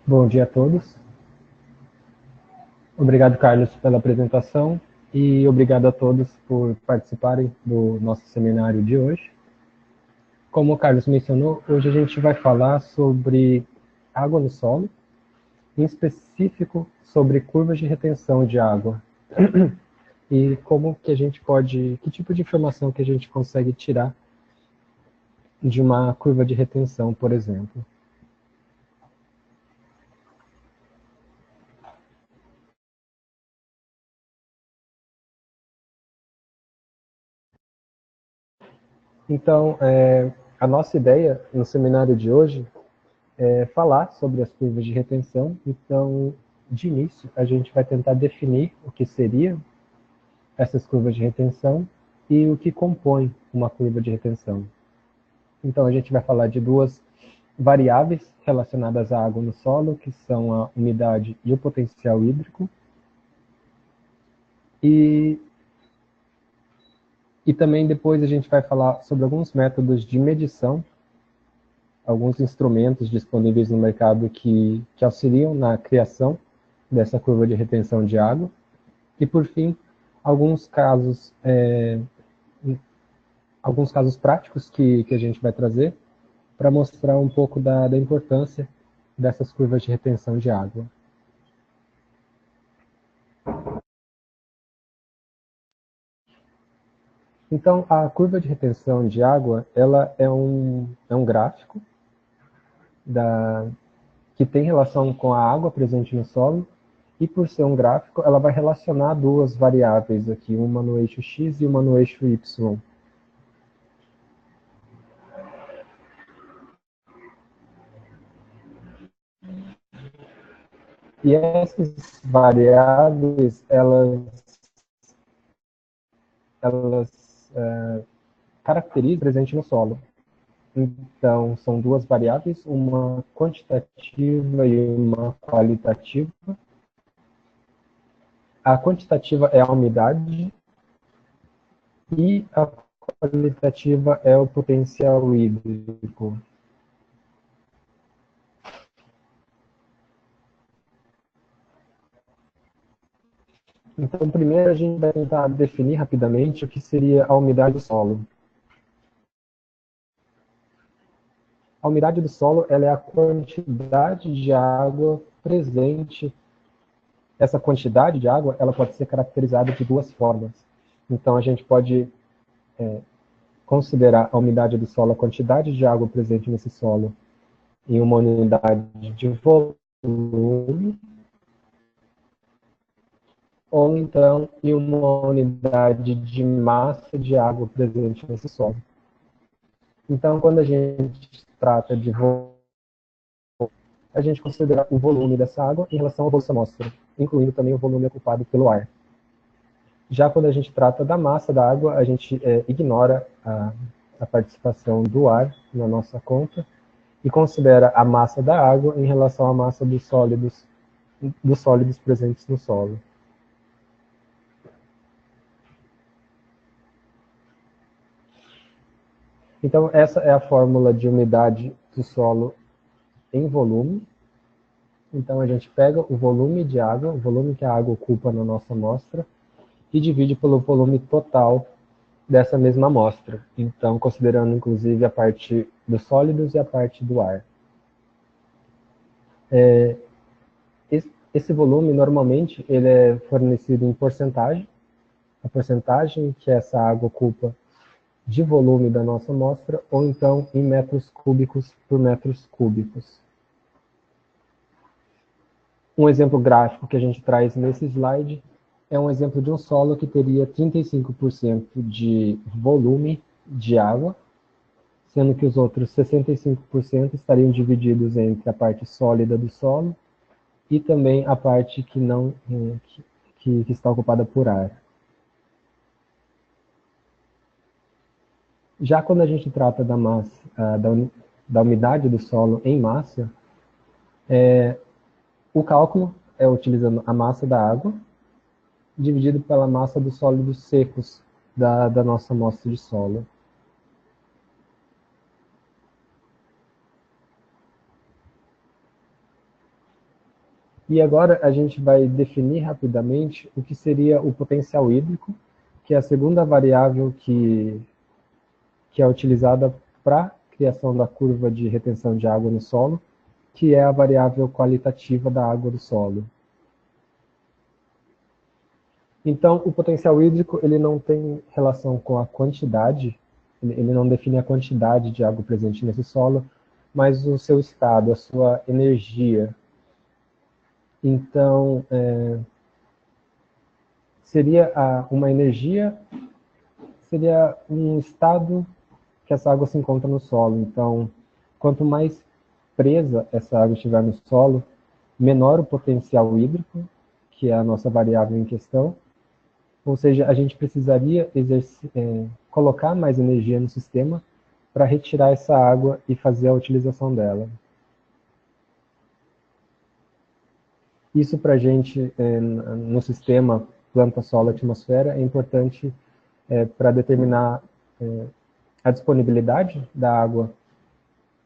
Bom dia a todos. Obrigado, Carlos, pela apresentação e obrigado a todos por participarem do nosso seminário de hoje. Como o Carlos mencionou, hoje a gente vai falar sobre água no solo, em específico sobre curvas de retenção de água e como que a gente pode, que tipo de informação que a gente consegue tirar de uma curva de retenção, por exemplo. Então, a nossa ideia no seminário de hoje falar sobre as curvas de retenção. Então, de início, a gente vai tentar definir o que seriam essas curvas de retenção e o que compõe uma curva de retenção. Então, a gente vai falar de duas variáveis relacionadas à água no solo, que são a umidade e o potencial hídrico. E também depois a gente vai falar sobre alguns métodos de medição, alguns instrumentos disponíveis no mercado que auxiliam na criação dessa curva de retenção de água. E, por fim, alguns casos, alguns casos práticos que a gente vai trazer para mostrar um pouco da importância dessas curvas de retenção de água. Então, a curva de retenção de água, ela é um gráfico que tem relação com a água presente no solo, e por ser um gráfico, ela vai relacionar duas variáveis aqui, uma no eixo x e uma no eixo y. E essas variáveis, elas caracterizam presente no solo. Então, são duas variáveis, uma quantitativa e uma qualitativa. A quantitativa é a umidade e a qualitativa é o potencial hídrico. Então, primeiro a gente vai tentar definir rapidamente o que seria a umidade do solo. A umidade do solo ela é a quantidade de água presente. Essa quantidade de água ela pode ser caracterizada de duas formas. Então, a gente pode considerar a umidade do solo, a quantidade de água presente nesse solo, em uma unidade de volume, ou então em uma unidade de massa de água presente nesse solo. Então, quando a gente trata de volume, a gente considera o volume dessa água em relação ao volume da amostra, incluindo também o volume ocupado pelo ar. Já quando a gente trata da massa da água, a gente ignora a participação do ar na nossa conta e considera a massa da água em relação à massa dos sólidos presentes no solo. Então, essa é a fórmula de umidade do solo em volume. Então, a gente pega o volume de água, o volume que a água ocupa na nossa amostra, e divide pelo volume total dessa mesma amostra. Então, considerando inclusive a parte dos sólidos e a parte do ar. Esse volume, normalmente, ele é fornecido em porcentagem, a porcentagem que essa água ocupa de volume da nossa amostra, ou então em metros cúbicos por metros cúbicos. Um exemplo gráfico que a gente traz nesse slide é um exemplo de um solo que teria 35% de volume de água, sendo que os outros 65% estariam divididos entre a parte sólida do solo e também a parte que não que está ocupada por ar. Já quando a gente trata da massa, da umidade do solo em massa, o cálculo é utilizando a massa da água dividido pela massa dos sólidos secos da nossa amostra de solo. E agora a gente vai definir rapidamente o que seria o potencial hídrico, que é a segunda variável que é utilizada para a criação da curva de retenção de água no solo, que é a variável qualitativa da água do solo. Então, o potencial hídrico ele não tem relação com a quantidade, ele não define a quantidade de água presente nesse solo, mas o seu estado, a sua energia. Então, seria uma energia, seria um estado que essa água se encontra no solo. Então, quanto mais presa essa água estiver no solo, menor o potencial hídrico, que é a nossa variável em questão. Ou seja, a gente precisaria colocar mais energia no sistema para retirar essa água e fazer a utilização dela. Isso para a gente, no sistema planta, solo, atmosfera, é importante para determinar a disponibilidade da água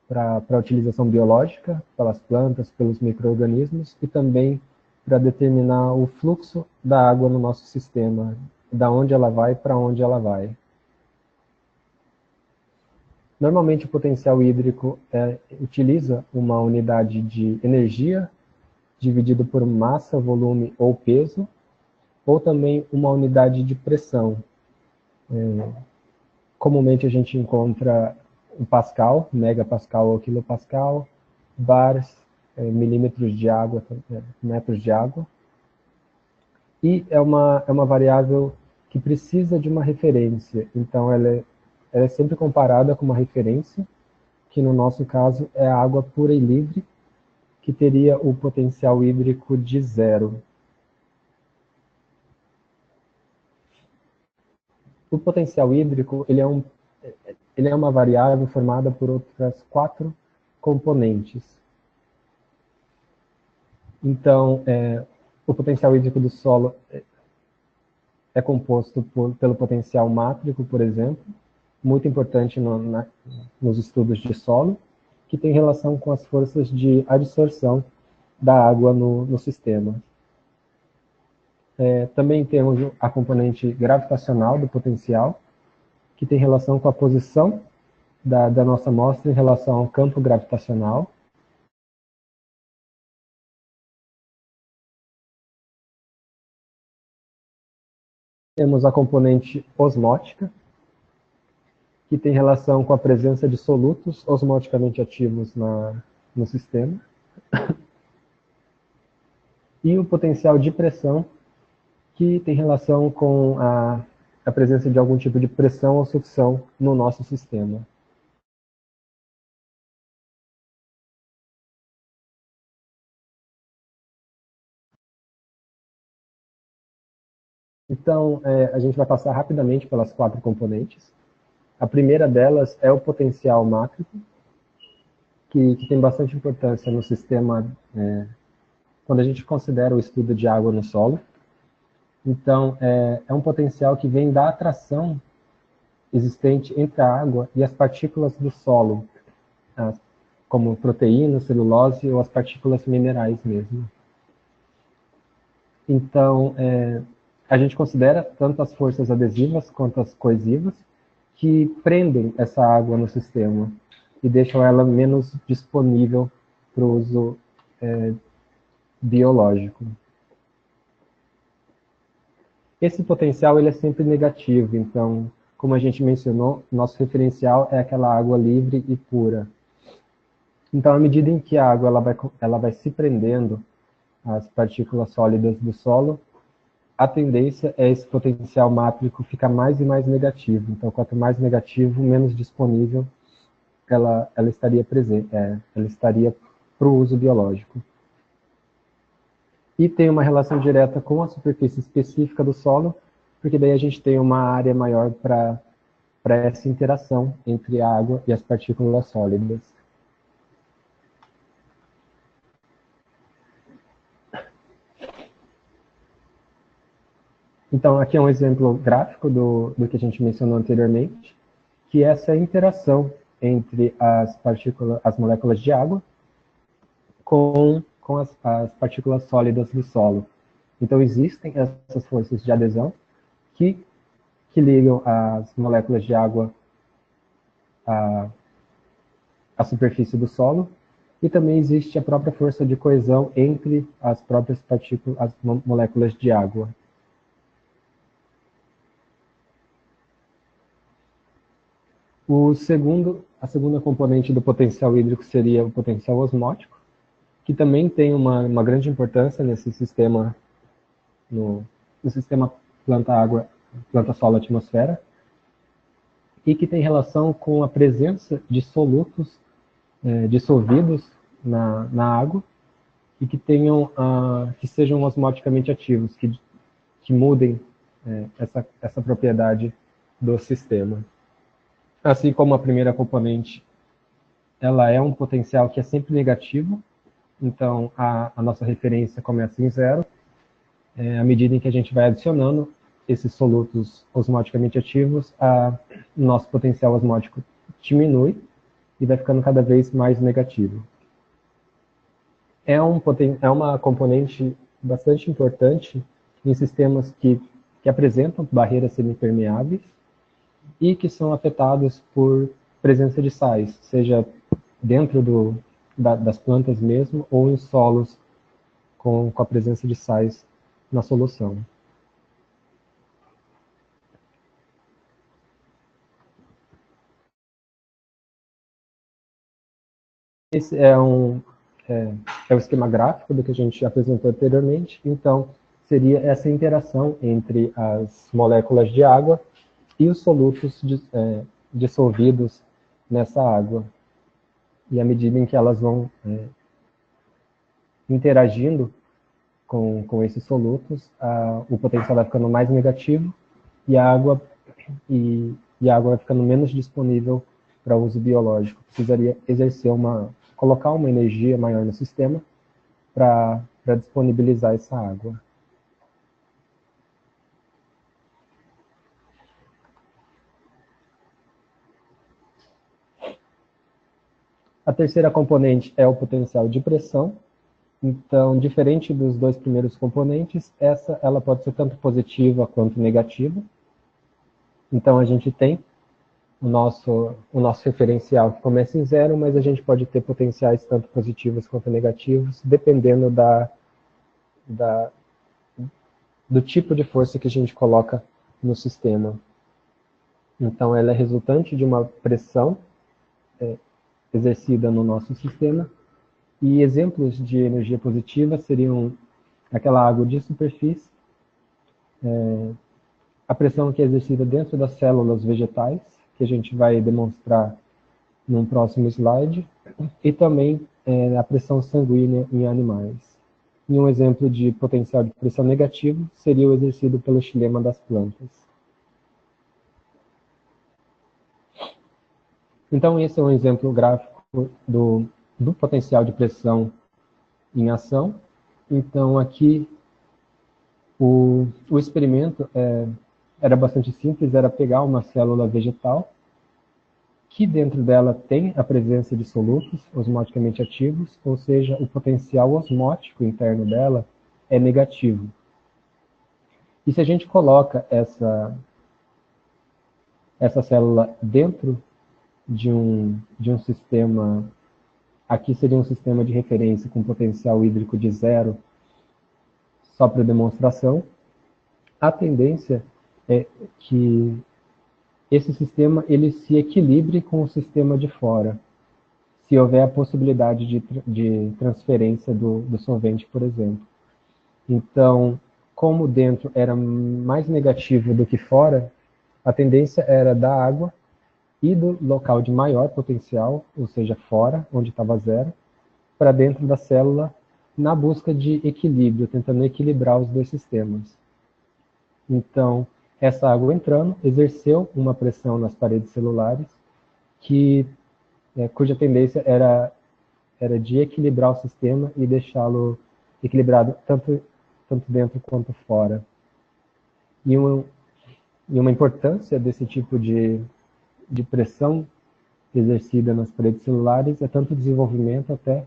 para a utilização biológica, pelas plantas, pelos micro-organismos, e também para determinar o fluxo da água no nosso sistema, da onde ela vai para onde ela vai. Normalmente o potencial hídrico utiliza uma unidade de energia dividido por massa, volume ou peso, ou também uma unidade de pressão. Comumente a gente encontra o Pascal, megapascal ou quilopascal, bars, milímetros de água, metros de água. E é uma variável que precisa de uma referência, então ela é sempre comparada com uma referência, que no nosso caso é a água pura e livre, que teria o potencial hídrico de 0. O potencial hídrico ele é uma variável formada por outras 4 componentes. Então, o potencial hídrico do solo é composto pelo potencial mátrico, por exemplo, muito importante nos estudos de solo, que tem relação com as forças de adsorção da água no sistema. Também temos a componente gravitacional do potencial, que tem relação com a posição da nossa amostra em relação ao campo gravitacional. Temos a componente osmótica, que tem relação com a presença de solutos osmoticamente ativos no sistema. E o potencial de pressão, que tem relação com a presença de algum tipo de pressão ou sucção no nosso sistema. Então, a gente vai passar rapidamente pelas 4 componentes. A primeira delas é o potencial mátrico, que tem bastante importância no sistema, quando a gente considera o estudo de água no solo. Então, é um potencial que vem da atração existente entre a água e as partículas do solo, como proteína, celulose ou as partículas minerais mesmo. Então, a gente considera tanto as forças adesivas quanto as coesivas que prendem essa água no sistema e deixam ela menos disponível para o uso biológico. Esse potencial ele é sempre negativo, então, como a gente mencionou, nosso referencial é aquela água livre e pura. Então, à medida em que a água ela vai se prendendo às partículas sólidas do solo, a tendência é esse potencial mátrico ficar mais e mais negativo. Então, quanto mais negativo, menos disponível ela estaria presente, ela estaria para o uso biológico. E tem uma relação direta com a superfície específica do solo, porque daí a gente tem uma área maior para essa interação entre a água e as partículas sólidas. Então, aqui é um exemplo gráfico do que a gente mencionou anteriormente, que é essa interação entre as moléculas de água com com as partículas sólidas do solo. Então, existem essas forças de adesão que ligam as moléculas de água à superfície do solo, e também existe a própria força de coesão entre as próprias partículas, as moléculas de água. A segunda componente do potencial hídrico seria o potencial osmótico, que também tem uma grande importância nesse sistema, no sistema planta-água, planta-solo-atmosfera, e que tem relação com a presença de solutos dissolvidos na água e que sejam osmoticamente ativos, que mudem essa propriedade do sistema. Assim como a primeira componente, ela é um potencial que é sempre negativo, então a nossa referência começa em zero. À medida em que a gente vai adicionando esses solutos osmoticamente ativos, o nosso potencial osmótico diminui e vai ficando cada vez mais negativo. É uma componente bastante importante em sistemas que apresentam barreiras semipermeáveis e que são afetados por presença de sais, seja dentro das plantas mesmo ou em solos com a presença de sais na solução. Esse é o esquema gráfico do que a gente apresentou anteriormente. Então, seria essa interação entre as moléculas de água e os solutos dissolvidos nessa água. E à medida em que elas vão interagindo com esses solutos, o potencial vai ficando mais negativo e a água vai ficando menos disponível para uso biológico. Precisaria colocar uma energia maior no sistema para disponibilizar essa água. A terceira componente é o potencial de pressão. Então, diferente dos dois primeiros componentes, ela pode ser tanto positiva quanto negativa. Então, a gente tem o nosso referencial que começa em zero, mas a gente pode ter potenciais tanto positivos quanto negativos, dependendo do tipo de força que a gente coloca no sistema. Então, ela é resultante de uma pressão exercida no nosso sistema, e exemplos de energia positiva seriam aquela água de superfície, a pressão que é exercida dentro das células vegetais, que a gente vai demonstrar num próximo slide, e também a pressão sanguínea em animais. E um exemplo de potencial de pressão negativo seria o exercido pelo xilema das plantas. Então, esse é um exemplo gráfico do potencial de pressão em ação. Então, aqui, o experimento era bastante simples, era pegar uma célula vegetal, que dentro dela tem a presença de solutos osmoticamente ativos, ou seja, o potencial osmótico interno dela é negativo. E se a gente coloca essa célula dentro de um sistema, aqui seria um sistema de referência com potencial hídrico de zero, só para demonstração, a tendência é que esse sistema ele se equilibre com o sistema de fora, se houver a possibilidade de transferência do solvente, por exemplo. Então, como dentro era mais negativo do que fora, a tendência era da água e do local de maior potencial, ou seja, fora, onde estava zero, para dentro da célula, na busca de equilíbrio, tentando equilibrar os dois sistemas. Então, essa água entrando exerceu uma pressão nas paredes celulares, cuja tendência era de equilibrar o sistema e deixá-lo equilibrado tanto dentro quanto fora. E uma importância desse tipo de pressão exercida nas paredes celulares é tanto o desenvolvimento até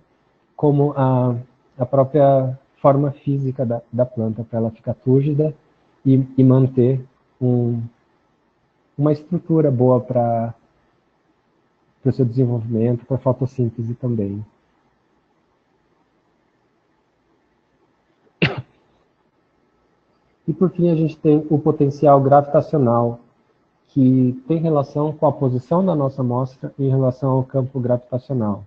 como a a própria forma física da planta, para ela ficar túrgida e manter uma estrutura boa para o seu desenvolvimento, para a fotossíntese também. E, por fim, a gente tem o potencial gravitacional, que tem relação com a posição da nossa amostra em relação ao campo gravitacional.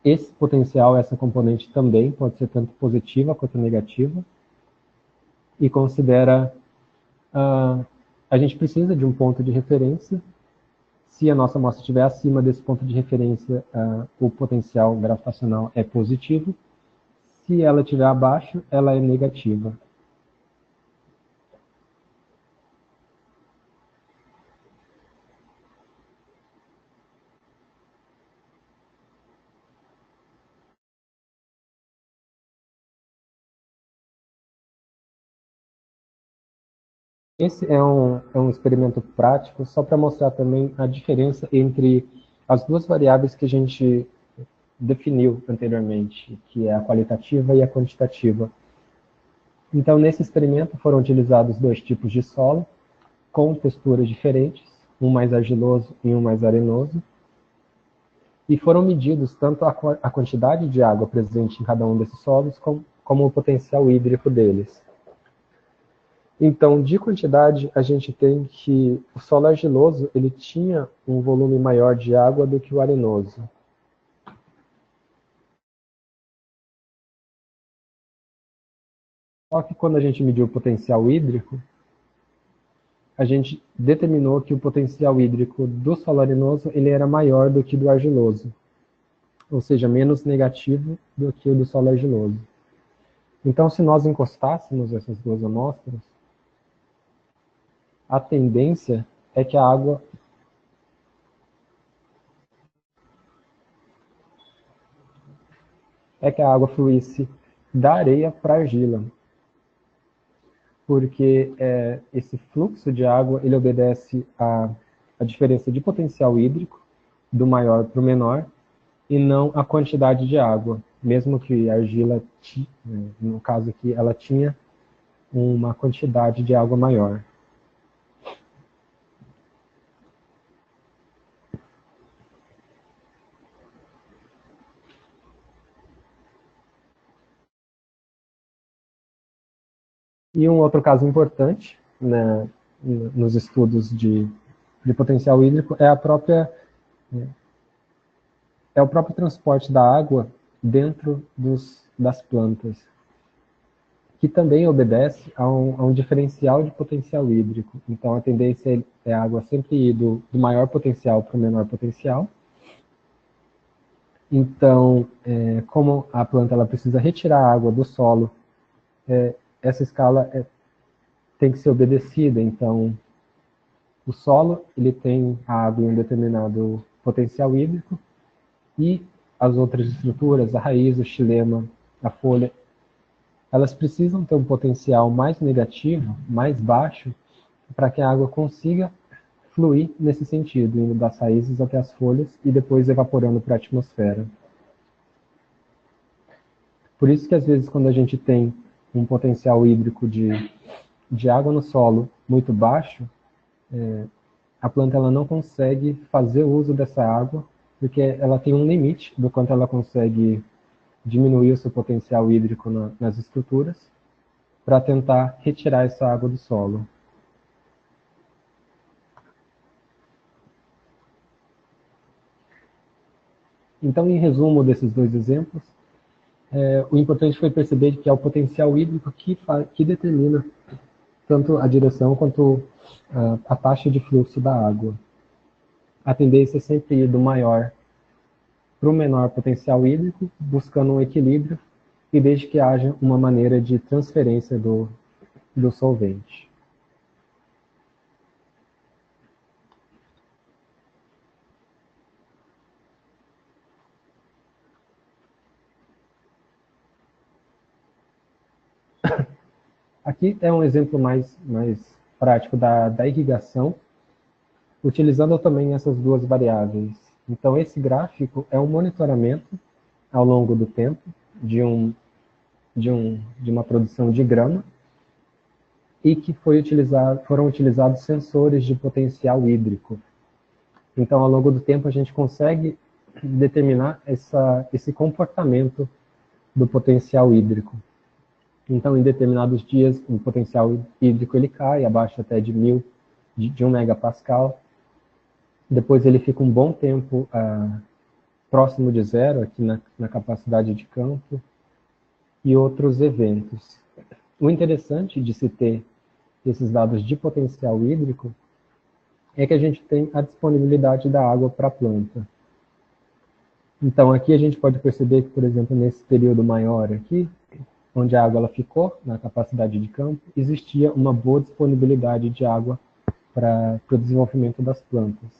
Esse potencial, essa componente também pode ser tanto positiva quanto negativa, e considera, a gente precisa de um ponto de referência. Se a nossa amostra estiver acima desse ponto de referência, o potencial gravitacional é positivo. Se ela estiver abaixo, ela é negativa. Esse é um experimento prático, só para mostrar também a diferença entre as duas variáveis que a gente definiu anteriormente, que é a qualitativa e a quantitativa. Então, nesse experimento foram utilizados dois tipos de solo, com texturas diferentes, um mais argiloso e um mais arenoso, e foram medidos tanto a quantidade de água presente em cada um desses solos, como o potencial hídrico deles. Então, de quantidade, a gente tem que o solo argiloso ele tinha um volume maior de água do que o arenoso. Só que quando a gente mediu o potencial hídrico, a gente determinou que o potencial hídrico do solo arenoso ele era maior do que do argiloso, ou seja, menos negativo do que o do solo argiloso. Então, se nós encostássemos essas duas amostras, a tendência é que a água fluísse da areia para a argila, porque esse fluxo de água ele obedece à diferença de potencial hídrico, do maior para o menor, e não a quantidade de água, mesmo que a argila, no caso aqui, ela tinha uma quantidade de água maior. E um outro caso importante, né, nos estudos de potencial hídrico é o próprio transporte da água dentro das plantas, que também obedece a um diferencial de potencial hídrico. Então, a tendência é a água sempre ir do maior potencial para o menor potencial. Então, como a planta ela precisa retirar a água do solo, essa escala tem que ser obedecida. Então, o solo ele tem a água em um determinado potencial hídrico, e as outras estruturas, a raiz, o xilema, a folha, elas precisam ter um potencial mais negativo, mais baixo, para que a água consiga fluir nesse sentido, indo das raízes até as folhas e depois evaporando para a atmosfera. Por isso que às vezes quando a gente tem um potencial hídrico de água no solo muito baixo, a planta ela não consegue fazer uso dessa água, porque ela tem um limite do quanto ela consegue diminuir o seu potencial hídrico nas estruturas, para tentar retirar essa água do solo. Então, em resumo desses dois exemplos, o importante foi perceber que é o potencial hídrico que determina tanto a direção quanto a taxa de fluxo da água. A tendência é sempre ir do maior para o menor potencial hídrico, buscando um equilíbrio, e desde que haja uma maneira de transferência do solvente. Aqui é um exemplo mais prático da irrigação, utilizando também essas duas variáveis. Então, esse gráfico é um monitoramento ao longo do tempo de uma produção de grama, e que foram utilizados sensores de potencial hídrico. Então, ao longo do tempo, a gente consegue determinar esse comportamento do potencial hídrico. Então, em determinados dias, o potencial hídrico ele cai abaixo até de 1 megapascal. Depois ele fica um bom tempo próximo de zero, aqui na capacidade de campo, e outros eventos. O interessante de se ter esses dados de potencial hídrico é que a gente tem a disponibilidade da água para a planta. Então, aqui a gente pode perceber que, por exemplo, nesse período maior aqui, onde a água ela ficou na capacidade de campo, existia uma boa disponibilidade de água para o desenvolvimento das plantas.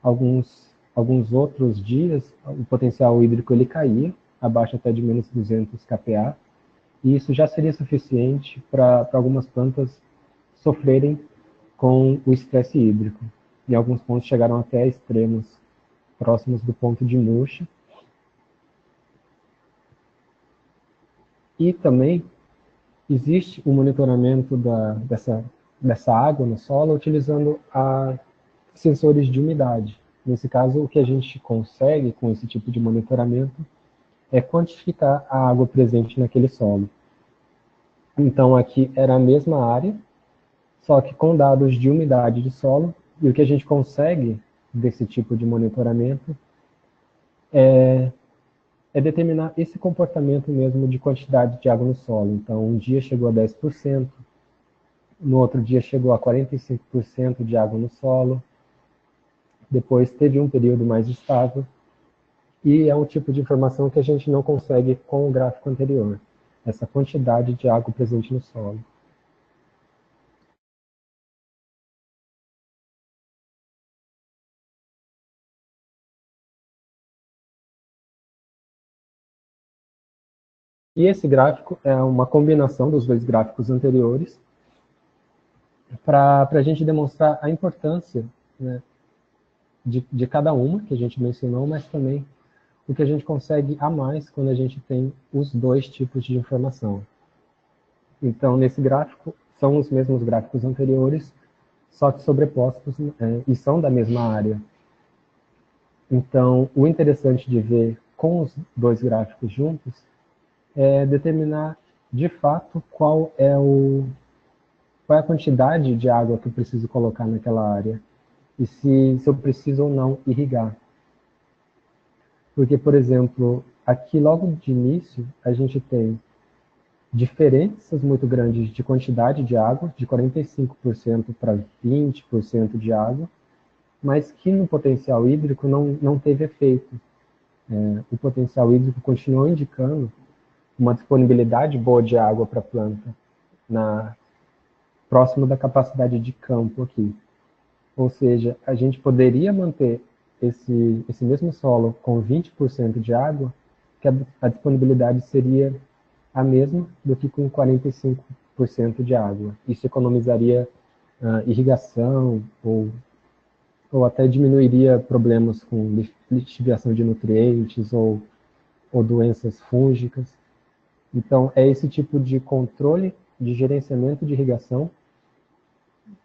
Alguns outros dias, o potencial hídrico ele caía, abaixo até de menos 200 kPa, e isso já seria suficiente para algumas plantas sofrerem com o estresse hídrico. Em alguns pontos chegaram até extremos próximos do ponto de murcha. E também existe o monitoramento dessa água no solo utilizando sensores de umidade. Nesse caso, o que a gente consegue com esse tipo de monitoramento é quantificar a água presente naquele solo. Então, aqui era a mesma área, só que com dados de umidade de solo, e o que a gente consegue desse tipo de monitoramento é determinar esse comportamento mesmo de quantidade de água no solo. Então, um dia chegou a 10%, no outro dia chegou a 45% de água no solo, depois teve um período mais estável, e é um tipo de informação que a gente não consegue com o gráfico anterior, essa quantidade de água presente no solo. E esse gráfico é uma combinação dos dois gráficos anteriores para a gente demonstrar a importância, né, de cada uma que a gente mencionou, mas também o que a gente consegue a mais quando a gente tem os dois tipos de informação. Então, nesse gráfico, são os mesmos gráficos anteriores, só que sobrepostos e são da mesma área. Então, o interessante de ver com os dois gráficos juntos é determinar, de fato, qual é a quantidade de água que eu preciso colocar naquela área e se eu preciso ou não irrigar. Porque, por exemplo, aqui logo de início, a gente tem diferenças muito grandes de quantidade de água, de 45% para 20% de água, mas que no potencial hídrico não teve efeito. O potencial hídrico continuou indicando uma disponibilidade boa de água para a planta, próximo da capacidade de campo aqui. Ou seja, a gente poderia manter esse mesmo solo com 20% de água, que a disponibilidade seria a mesma do que com 45% de água. Isso economizaria irrigação ou até diminuiria problemas com lixiviação de nutrientes ou doenças fúngicas. Então, é esse tipo de controle de gerenciamento de irrigação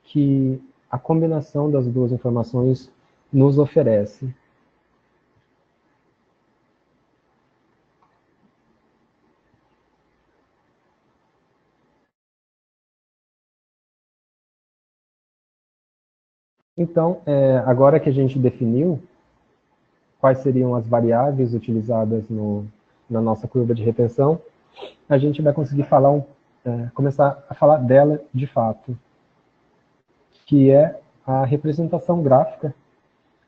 que a combinação das duas informações nos oferece. Então, agora que a gente definiu quais seriam as variáveis utilizadas na nossa curva de retenção, a gente vai conseguir começar a falar dela de fato, que é a representação gráfica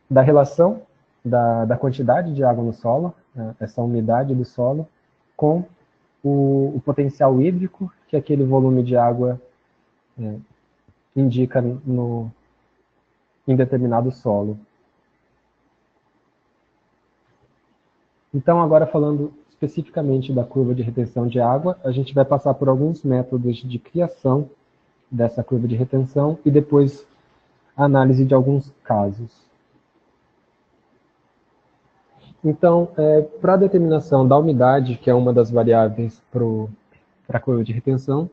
da relação da quantidade de água no solo, essa umidade do solo, com o potencial hídrico que aquele volume de água indica em determinado solo. Então, agora falando especificamente da curva de retenção de água, a gente vai passar por alguns métodos de criação dessa curva de retenção e depois a análise de alguns casos. Então, para a determinação da umidade, que é uma das variáveis para a curva de retenção,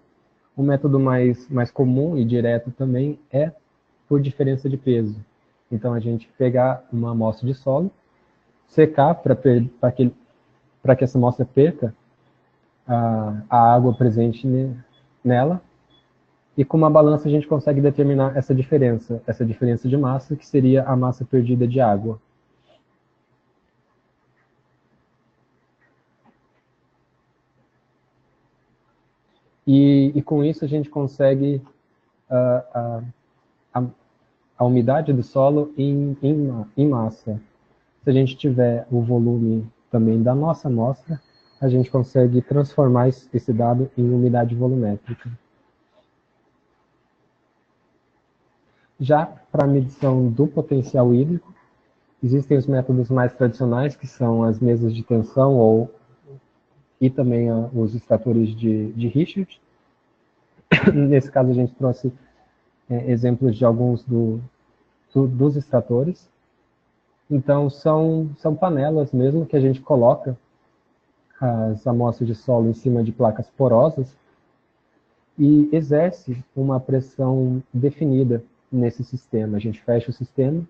o método mais comum e direto também é por diferença de peso. Então, a gente pegar uma amostra de solo, secar para que essa amostra perca a água presente nela, e com uma balança a gente consegue determinar essa diferença de massa, que seria a massa perdida de água. E com isso a gente consegue a umidade do solo em massa. Se a gente tiver o volume também da nossa amostra, a gente consegue transformar esse dado em umidade volumétrica. Já para a medição do potencial hídrico, existem os métodos mais tradicionais, que são as mesas de tensão e também os extratores de Richard. Nesse caso, a gente trouxe exemplos de alguns dos extratores. Então, são panelas mesmo que a gente coloca as amostras de solo em cima de placas porosas e exerce uma pressão definida nesse sistema. A gente fecha o sistema,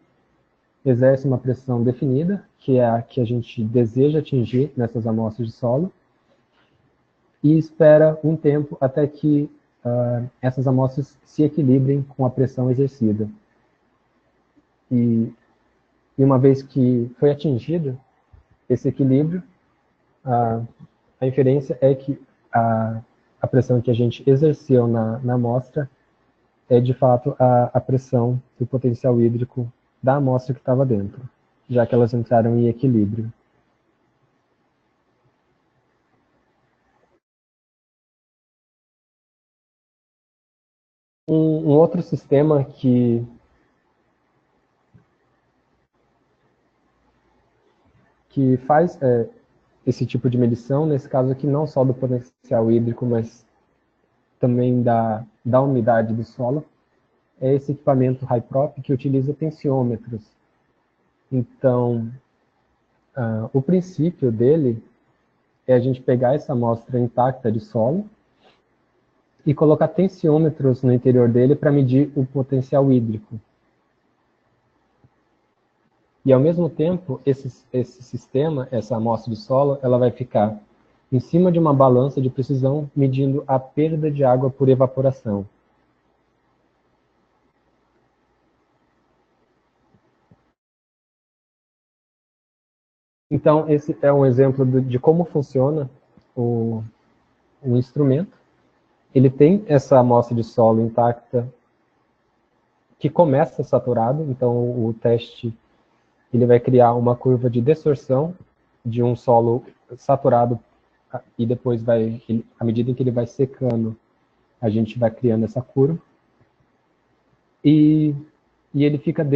exerce uma pressão definida, que é a que a gente deseja atingir nessas amostras de solo, e espera um tempo até que essas amostras se equilibrem com a pressão exercida. E uma vez que foi atingido esse equilíbrio, a inferência é que a pressão que a gente exerceu na amostra é, de fato, a pressão do potencial hídrico da amostra que estava dentro, já que elas entraram em equilíbrio. Um outro sistema que faz esse tipo de medição, nesse caso aqui não só do potencial hídrico, mas também da umidade do solo, é esse equipamento HYPROP que utiliza tensiômetros. Então, o princípio dele é a gente pegar essa amostra intacta de solo e colocar tensiômetros no interior dele para medir o potencial hídrico. E, ao mesmo tempo, esse sistema, essa amostra de solo, ela vai ficar em cima de uma balança de precisão, medindo a perda de água por evaporação. Então, esse é um exemplo de como funciona o instrumento. Ele tem essa amostra de solo intacta que começa saturado, então o teste ele vai criar uma curva de distorção de um solo saturado e depois à medida em que ele vai secando, a gente vai criando essa curva. E ele fica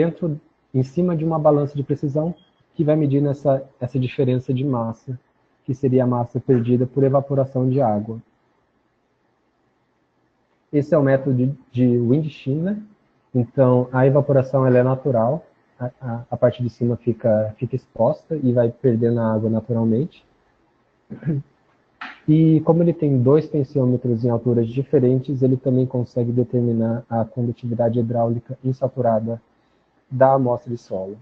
em cima de uma balança de precisão que vai medir essa diferença de massa, que seria a massa perdida por evaporação de água. Esse é o método de Windy-Schindler. Então, a evaporação ela é natural, a parte de cima fica exposta e vai perdendo a água naturalmente. E como ele tem dois tensiômetros em alturas diferentes, ele também consegue determinar a condutividade hidráulica insaturada da amostra de solo.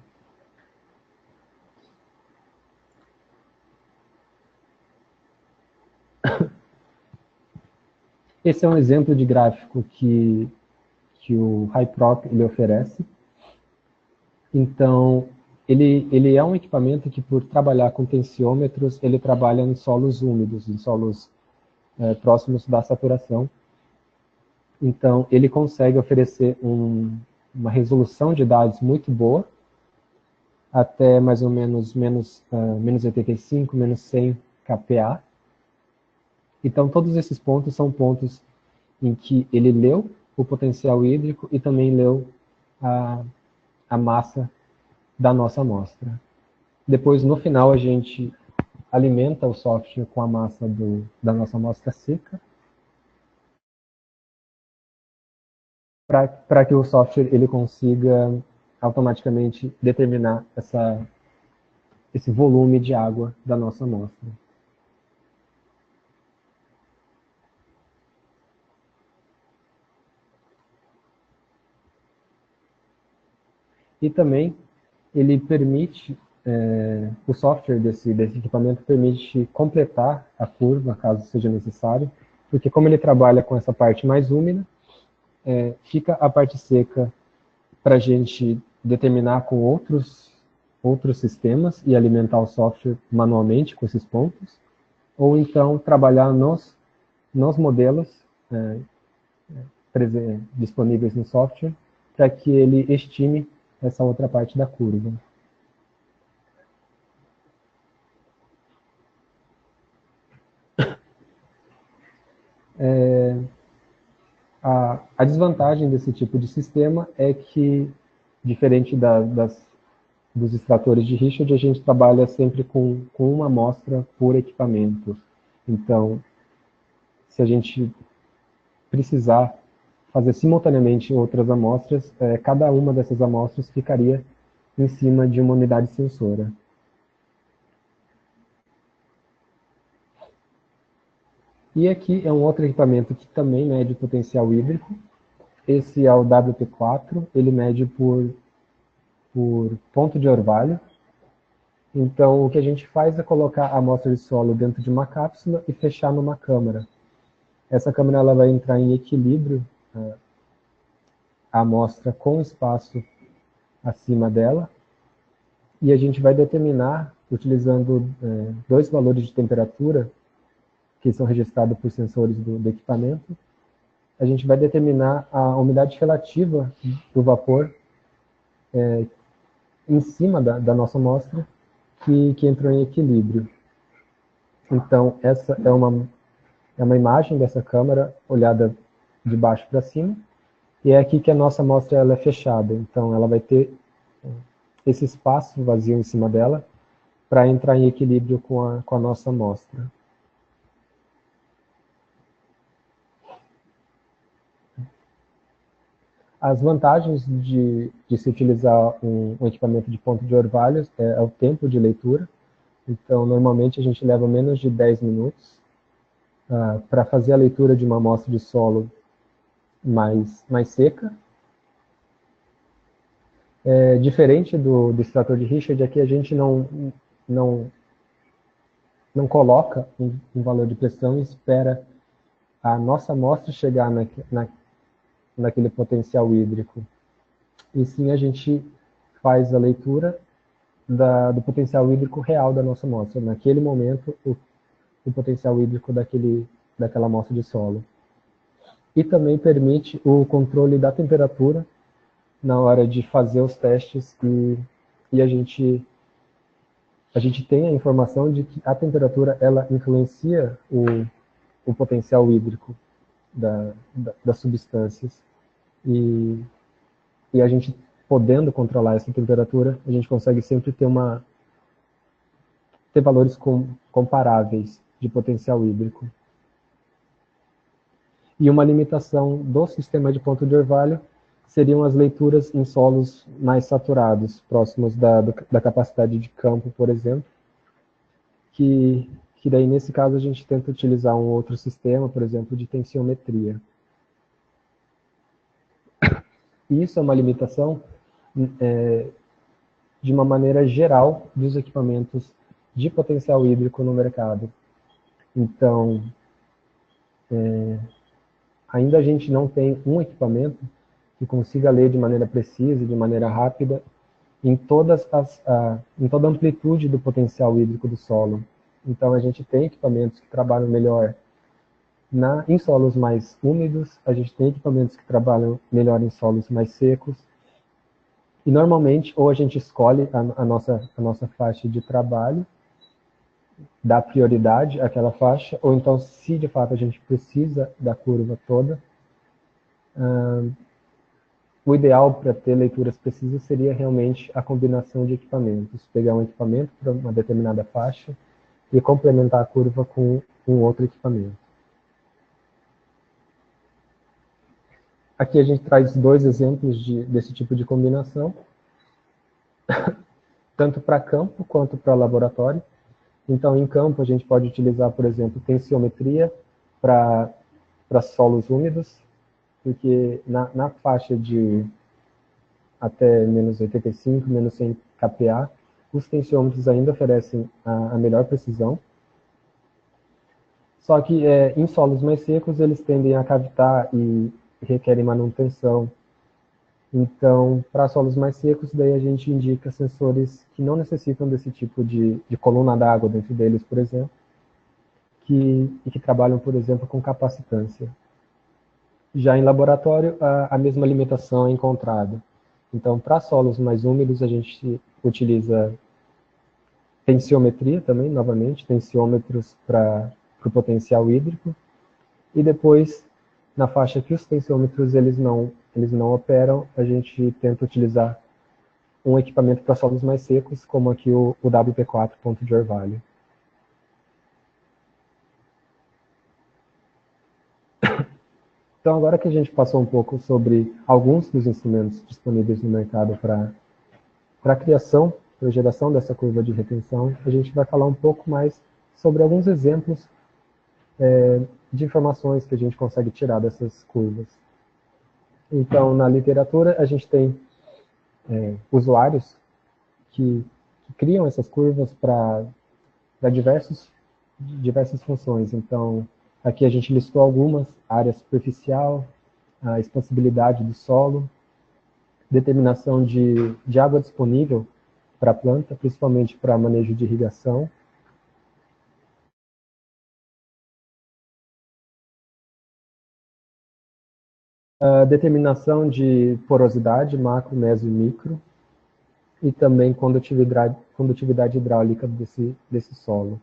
Esse é um exemplo de gráfico que o HYPROP ele oferece. Então, ele é um equipamento que, por trabalhar com tensiômetros, ele trabalha em solos úmidos, em solos próximos da saturação. Então, ele consegue oferecer uma resolução de dados muito boa, até mais ou menos menos 85, menos 100 kPa. Então, todos esses pontos são pontos em que ele leu o potencial hídrico e também leu a massa da nossa amostra. Depois, no final, a gente alimenta o software com a massa da nossa amostra seca, para que o software ele consiga automaticamente determinar esse volume de água da nossa amostra. E também ele permite, o software desse equipamento permite completar a curva, caso seja necessário, porque como ele trabalha com essa parte mais úmida, fica a parte seca para a gente determinar com outros sistemas e alimentar o software manualmente com esses pontos, ou então trabalhar nos modelos disponíveis no software para que ele estime essa outra parte da curva. A desvantagem desse tipo de sistema é que, diferente dos extratores de Richard, a gente trabalha sempre com uma amostra por equipamento. Então, se a gente precisar fazer simultaneamente outras amostras, cada uma dessas amostras ficaria em cima de uma unidade sensora. E aqui é um outro equipamento que também mede o potencial hídrico. Esse é o WP4, ele mede por ponto de orvalho. Então, o que a gente faz é colocar a amostra de solo dentro de uma cápsula e fechar numa câmara. Essa câmara ela vai entrar em equilíbrio, a amostra com o espaço acima dela, e a gente vai determinar, utilizando dois valores de temperatura, que são registrados por sensores do equipamento, a gente vai determinar a umidade relativa do vapor em cima da nossa amostra, que entrou em equilíbrio. Então, essa é uma imagem dessa câmara olhada de baixo para cima, e é aqui que a nossa amostra ela é fechada. Então, ela vai ter esse espaço vazio em cima dela para entrar em equilíbrio com a nossa amostra. As vantagens de se utilizar um equipamento de ponto de orvalho é o tempo de leitura. Então, normalmente a gente leva menos de 10 minutos para fazer a leitura de uma amostra de solo mais seca. Diferente do extrator de Richard, aqui a gente não coloca um valor de pressão e espera a nossa amostra chegar naquele potencial hídrico. E sim a gente faz a leitura do potencial hídrico real da nossa amostra. Naquele momento, o potencial hídrico daquela amostra de solo. E também permite o controle da temperatura na hora de fazer os testes e a gente tem a informação de que a temperatura ela influencia o potencial hídrico das substâncias. E a gente, podendo controlar essa temperatura, a gente consegue sempre ter valores comparáveis de potencial hídrico. E uma limitação do sistema de ponto de orvalho seriam as leituras em solos mais saturados, próximos da capacidade de campo, por exemplo, que daí, nesse caso, a gente tenta utilizar um outro sistema, por exemplo, de tensiometria. E isso é uma limitação de uma maneira geral dos equipamentos de potencial hídrico no mercado. Então, ainda a gente não tem um equipamento que consiga ler de maneira precisa, de maneira rápida, em toda a amplitude do potencial hídrico do solo. Então, a gente tem equipamentos que trabalham melhor em solos mais úmidos, a gente tem equipamentos que trabalham melhor em solos mais secos, e normalmente, ou a gente escolhe a nossa faixa de trabalho, dá prioridade àquela faixa, ou então, se de fato a gente precisa da curva toda, o ideal para ter leituras precisas seria realmente a combinação de equipamentos. Pegar um equipamento para uma determinada faixa e complementar a curva com um outro equipamento. Aqui a gente traz dois exemplos desse tipo de combinação. tanto para campo quanto para laboratório. Então, em campo, a gente pode utilizar, por exemplo, tensiometria para solos úmidos, porque na faixa de até menos 85, menos 100 kPa, os tensiômetros ainda oferecem a melhor precisão. Só que em solos mais secos, eles tendem a cavitar e requerem manutenção. Então, para solos mais secos, daí a gente indica sensores que não necessitam desse tipo de coluna d'água dentro deles, por exemplo, e que trabalham, por exemplo, com capacitância. Já em laboratório, a mesma limitação é encontrada. Então, para solos mais úmidos, a gente utiliza tensiometria também, novamente, tensiômetros para o potencial hídrico, e depois, na faixa que os tensiômetros eles não operam, a gente tenta utilizar um equipamento para solos mais secos, como aqui o WP4 ponto de orvalho. Então, agora que a gente passou um pouco sobre alguns dos instrumentos disponíveis no mercado para a criação, para a geração dessa curva de retenção, a gente vai falar um pouco mais sobre alguns exemplos de informações que a gente consegue tirar dessas curvas. Então, na literatura, a gente tem usuários que criam essas curvas para diversas funções. Então, aqui a gente listou algumas: área superficial, a expansibilidade do solo, determinação de água disponível para a planta, principalmente para manejo de irrigação, a determinação de porosidade, macro, meso e micro, e também condutividade hidráulica desse solo.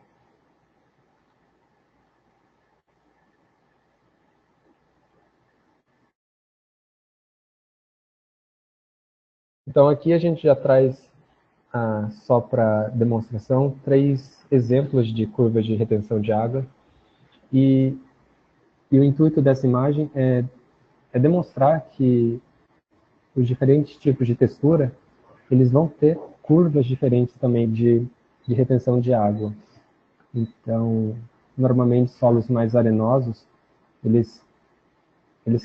Então, aqui a gente já traz, só para demonstração, 3 exemplos de curvas de retenção de água. E o intuito dessa imagem é demonstrar que os diferentes tipos de textura, eles vão ter curvas diferentes também de retenção de água. Então, normalmente, solos mais arenosos, eles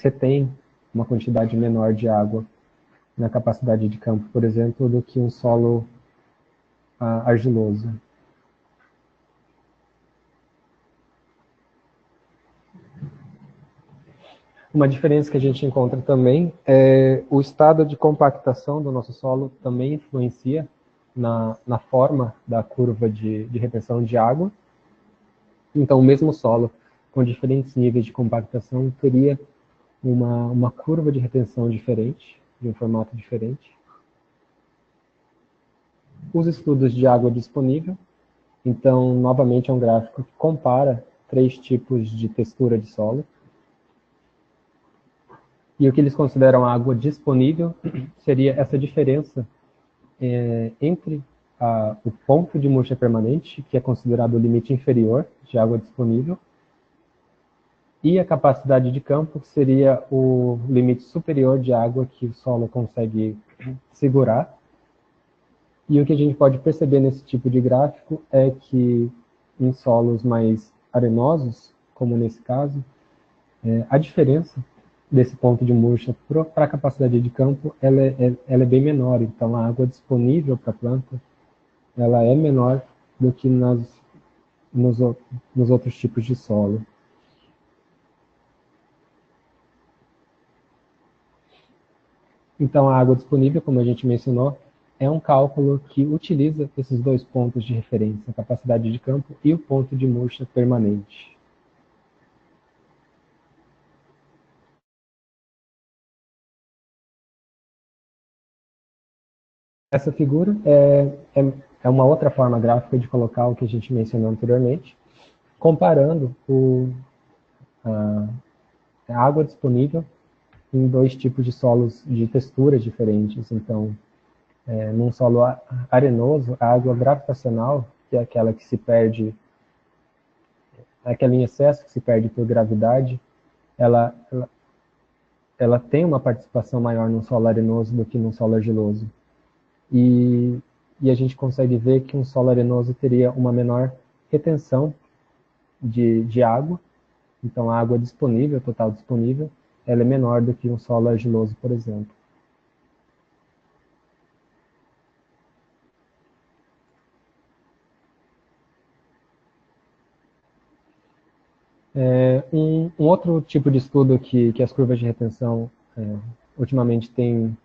retêm uma quantidade menor de água na capacidade de campo, por exemplo, do que um solo argiloso. Uma diferença que a gente encontra também é o estado de compactação do nosso solo também influencia na forma da curva de retenção de água. Então, o mesmo solo, com diferentes níveis de compactação, teria uma curva de retenção diferente, de um formato diferente. Os estudos de água disponível. Então, novamente, é um gráfico que compara 3 tipos de textura de solo. E o que eles consideram água disponível seria essa diferença entre o ponto de murcha permanente, que é considerado o limite inferior de água disponível, e a capacidade de campo, que seria o limite superior de água que o solo consegue segurar. E o que a gente pode perceber nesse tipo de gráfico é que em solos mais arenosos, como nesse caso, a diferença desse ponto de murcha para a capacidade de campo, ela é bem menor. Então, a água disponível para a planta, ela é menor do que nos outros tipos de solo. Então, a água disponível, como a gente mencionou, é um cálculo que utiliza esses 2 pontos de referência, a capacidade de campo e o ponto de murcha permanente. Essa figura é uma outra forma gráfica de colocar o que a gente mencionou anteriormente, comparando a água disponível em 2 tipos de solos de texturas diferentes. Então, num solo arenoso, a água gravitacional, que é aquela que se perde, aquela em excesso que se perde por gravidade, ela tem uma participação maior num solo arenoso do que num solo argiloso. E e a gente consegue ver que um solo arenoso teria uma menor retenção de água, então a água disponível, total disponível, ela é menor do que um solo argiloso, por exemplo. Um outro tipo de estudo que as curvas de retenção ultimamente têm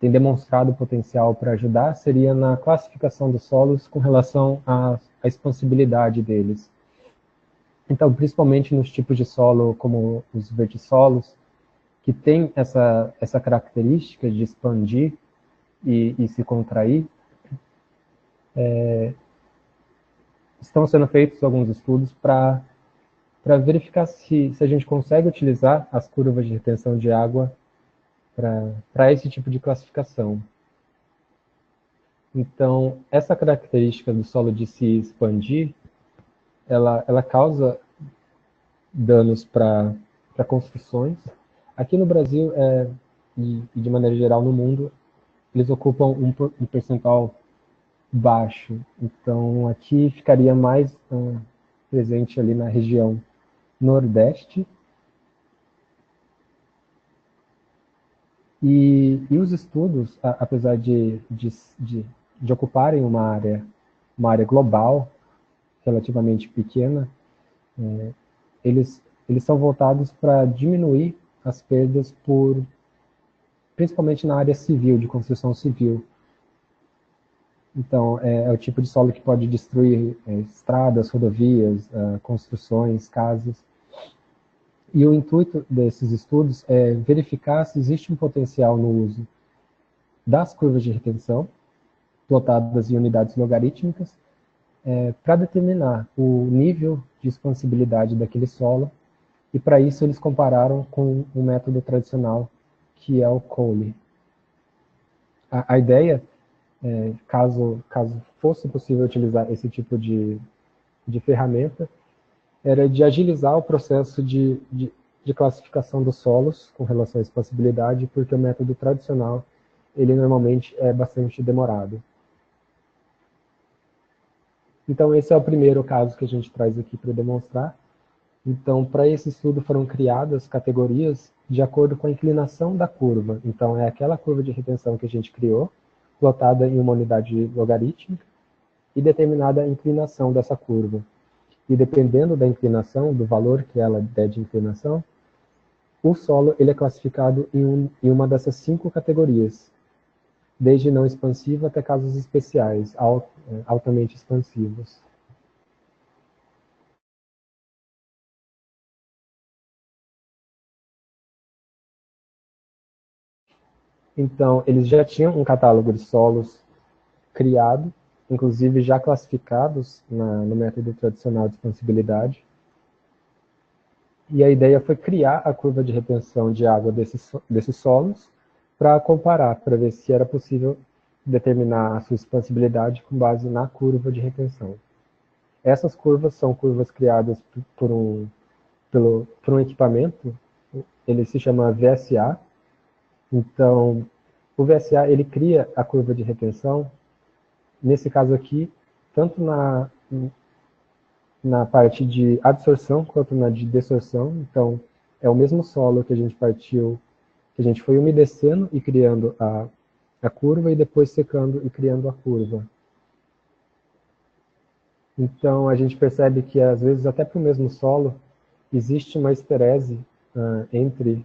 demonstrado potencial para ajudar seria na classificação dos solos com relação à expansibilidade deles. Então, principalmente nos tipos de solo como os vertissolos, que tem essa característica de expandir e se contrair, estão sendo feitos alguns estudos para verificar se a gente consegue utilizar as curvas de retenção de água para esse tipo de classificação. Então, essa característica do solo de se expandir, ela causa danos para construções. Aqui no Brasil, e de maneira geral no mundo, eles ocupam um percentual baixo. Então, aqui ficaria mais presente ali na região Nordeste. E os estudos, apesar de ocuparem uma área global, relativamente pequena, eles são voltados para diminuir as perdas principalmente na área civil, de construção civil. Então, é o tipo de solo que pode destruir estradas, rodovias, construções, casas. E o intuito desses estudos é verificar se existe um potencial no uso das curvas de retenção, plotadas em unidades logarítmicas, para determinar o nível de expansibilidade daquele solo, e para isso eles compararam com um método tradicional, que é o Coley. A ideia, caso fosse possível utilizar esse tipo de ferramenta, era de agilizar o processo de classificação dos solos com relação à expansibilidade, porque o método tradicional, ele normalmente é bastante demorado. Então, esse é o primeiro caso que a gente traz aqui para demonstrar. Então, para esse estudo foram criadas categorias de acordo com a inclinação da curva. Então, é aquela curva de retenção que a gente criou, plotada em uma unidade logarítmica, e determinada a inclinação dessa curva. E dependendo da inclinação, do valor que ela der de inclinação, o solo ele é classificado em uma dessas 5 categorias, desde não expansivo até casos especiais, altamente expansivos. Então, eles já tinham um catálogo de solos criado, inclusive já classificados no método tradicional de expansibilidade. E a ideia foi criar a curva de retenção de água desses solos para comparar, para ver se era possível determinar a sua expansibilidade com base na curva de retenção. Essas curvas são curvas criadas por um equipamento, ele se chama VSA. Então, o VSA ele cria a curva de retenção, nesse caso aqui, tanto na parte de adsorção quanto na de desorção. Então, é o mesmo solo que a gente partiu, que a gente foi umedecendo e criando a curva e depois secando e criando a curva. Então, a gente percebe que, às vezes, até para o mesmo solo, existe uma esterese entre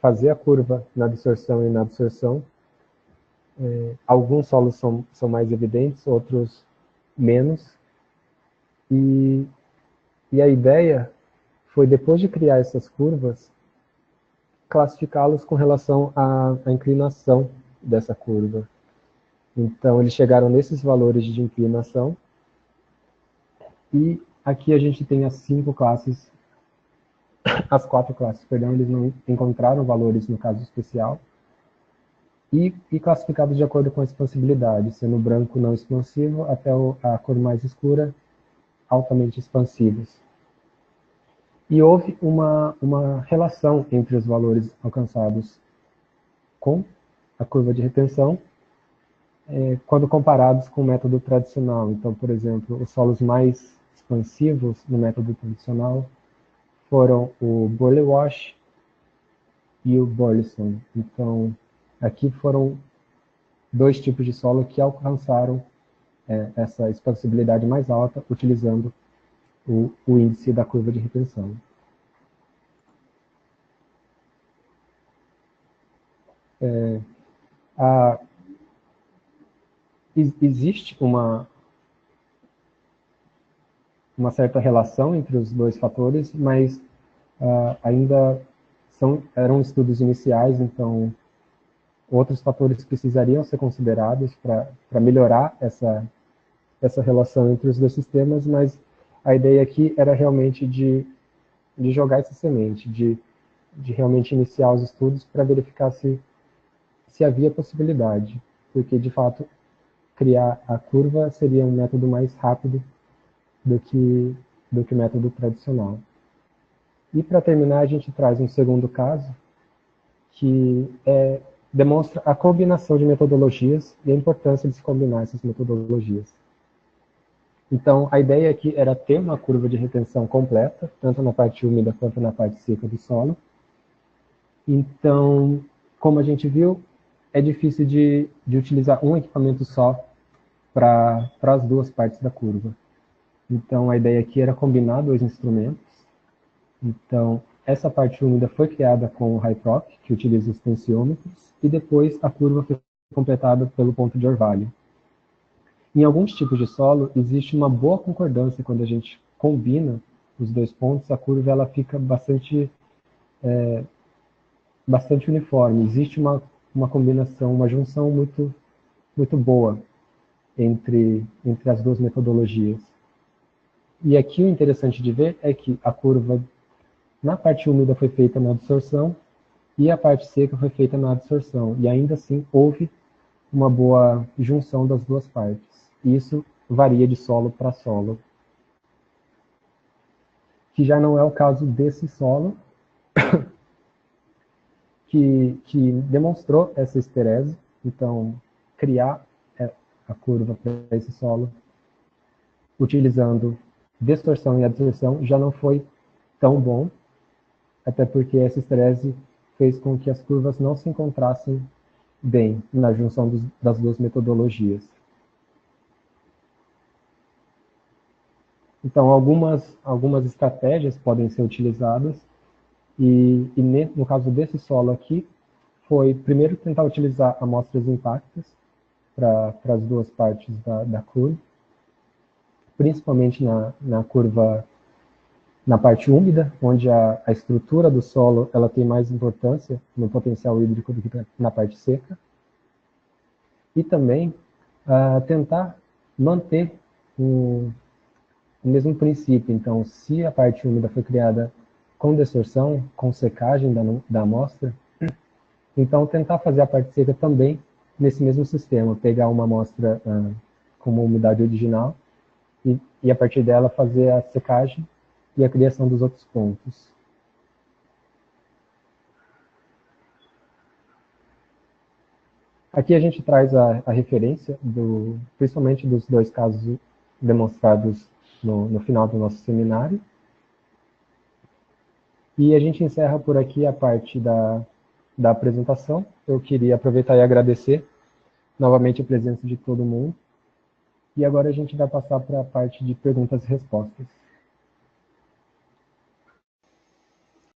fazer a curva na distorção e na absorção. Alguns solos são mais evidentes, outros menos. E a ideia foi, depois de criar essas curvas, classificá-los com relação à inclinação dessa curva. Então, eles chegaram nesses valores de inclinação, e aqui a gente tem as 5 classes, as 4 classes, perdão, eles não encontraram valores no caso especial, e classificados de acordo com a expansibilidade, sendo branco não expansivo até a cor mais escura, altamente expansivos. E houve uma relação entre os valores alcançados com a curva de retenção quando comparados com o método tradicional. Então, por exemplo, os solos mais expansivos no método tradicional foram o Burley Wash e o Burleson. Então, aqui foram dois tipos de solo que alcançaram essa expansibilidade mais alta utilizando o índice da curva de retenção. Existe uma certa relação entre os dois fatores, mas ainda eram estudos iniciais, então outros fatores precisariam ser considerados para melhorar essa relação entre os dois sistemas, mas a ideia aqui era realmente de jogar essa semente, de realmente iniciar os estudos para verificar se havia possibilidade, porque de fato criar a curva seria um método mais rápido do que o método tradicional. E para terminar, a gente traz um segundo caso, que demonstra a combinação de metodologias e a importância de se combinar essas metodologias. Então, a ideia aqui era ter uma curva de retenção completa, tanto na parte úmida quanto na parte seca do solo. Então, como a gente viu, é difícil de utilizar um equipamento só para as duas partes da curva. Então, a ideia aqui era combinar dois instrumentos. Então, essa parte úmida foi criada com o Hyproc, que utiliza os tensiômetros, e depois a curva foi completada pelo ponto de orvalho. Em alguns tipos de solo, existe uma boa concordância quando a gente combina os dois pontos, a curva ela fica bastante uniforme. Existe uma combinação, uma junção muito boa entre as duas metodologias. E aqui o interessante de ver é que a curva na parte úmida foi feita na absorção e a parte seca foi feita na adsorção. E ainda assim houve uma boa junção das duas partes. Isso varia de solo para solo. Que já não é o caso desse solo, que demonstrou essa esterese. Então, criar a curva para esse solo, utilizando distorção e adsorção, já não foi tão bom, até porque essa esterese fez com que as curvas não se encontrassem bem na junção das duas metodologias. Então, algumas estratégias podem ser utilizadas, e no caso desse solo aqui, foi primeiro tentar utilizar amostras intactas para as duas partes da curva, principalmente na curva, na parte úmida, onde a estrutura do solo ela tem mais importância no potencial hídrico do que na parte seca. E também tentar manter o mesmo princípio. Então, se a parte úmida foi criada com distorção, com secagem da amostra, então tentar fazer a parte seca também nesse mesmo sistema, pegar uma amostra com uma umidade original e a partir dela fazer a secagem e a criação dos outros pontos. Aqui a gente traz a referência, principalmente dos dois casos demonstrados no final do nosso seminário. E a gente encerra por aqui a parte da apresentação. Eu queria aproveitar e agradecer novamente a presença de todo mundo. E agora a gente vai passar para a parte de perguntas e respostas.